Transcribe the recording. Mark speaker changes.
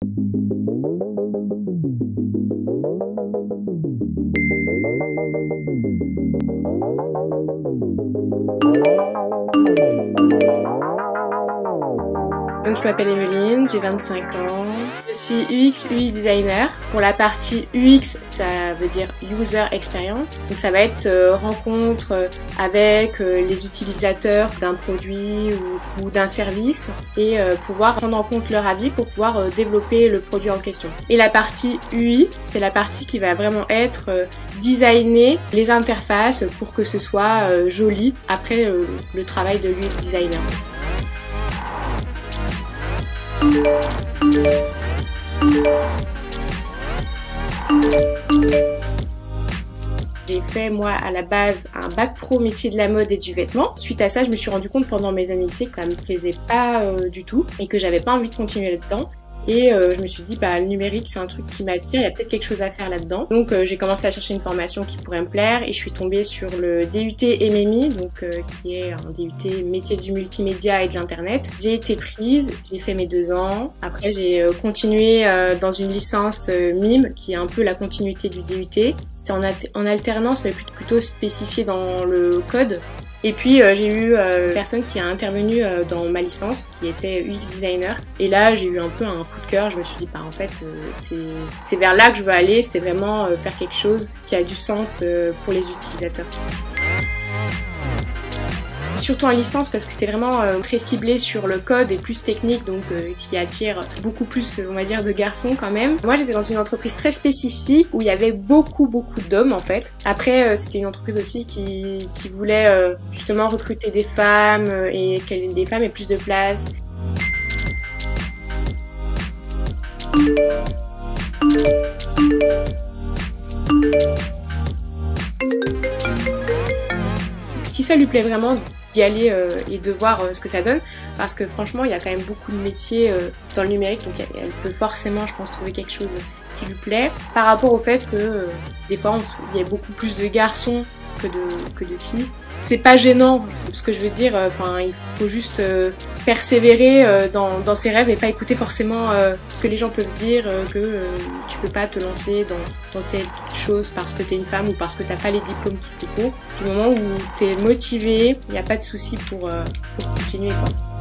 Speaker 1: Donc je m'appelle Emeline, j'ai 25 ans. Je suis UX, UI designer. Pour la partie UX, ça veut dire User Experience. Donc ça va être rencontre avec les utilisateurs d'un produit ou d'un service et pouvoir prendre en compte leur avis pour pouvoir développer le produit en question. Et la partie UI, c'est la partie qui va vraiment être designer les interfaces pour que ce soit joli après le travail de l'UX designer. J'ai fait moi à la base un bac pro métier de la mode et du vêtement. Suite à ça, je me suis rendu compte pendant mes années lycée que ça me plaisait pas du tout et que j'avais pas envie de continuer là-dedans. Et je me suis dit, le numérique, c'est un truc qui m'attire, il y a peut-être quelque chose à faire là-dedans. Donc j'ai commencé à chercher une formation qui pourrait me plaire et je suis tombée sur le DUT MMI, qui est un DUT métier du multimédia et de l'internet. J'ai été prise, j'ai fait mes 2 ans. Après j'ai continué dans une licence MIM, qui est un peu la continuité du DUT. C'était en alternance, mais plutôt spécifié dans le code. Et puis j'ai eu une personne qui a intervenu dans ma licence, qui était UX designer. Et là j'ai eu un peu un coup de cœur, je me suis dit en fait c'est vers là que je veux aller, c'est vraiment faire quelque chose qui a du sens pour les utilisateurs. Surtout en licence parce que c'était vraiment très ciblé sur le code et plus technique, donc ce qui attire beaucoup plus, on va dire, de garçons quand même. Moi j'étais dans une entreprise très spécifique où il y avait beaucoup d'hommes en fait. Après c'était une entreprise aussi qui voulait justement recruter des femmes et que les femmes aient plus de place. Si ça lui plaît vraiment d'y aller et de voir ce que ça donne, parce que franchement il y a quand même beaucoup de métiers dans le numérique, donc elle peut forcément, je pense, trouver quelque chose qui lui plaît, par rapport au fait que des fois il y a beaucoup plus de garçons que de filles. C'est pas gênant, ce que je veux dire, il faut juste persévérer dans ses rêves et pas écouter forcément ce que les gens peuvent dire, que tu peux pas te lancer dans telle chose parce que t'es une femme ou parce que t'as pas les diplômes qu'il faut pour. Du moment où t'es motivé, il n'y a pas de souci pour continuer, quoi.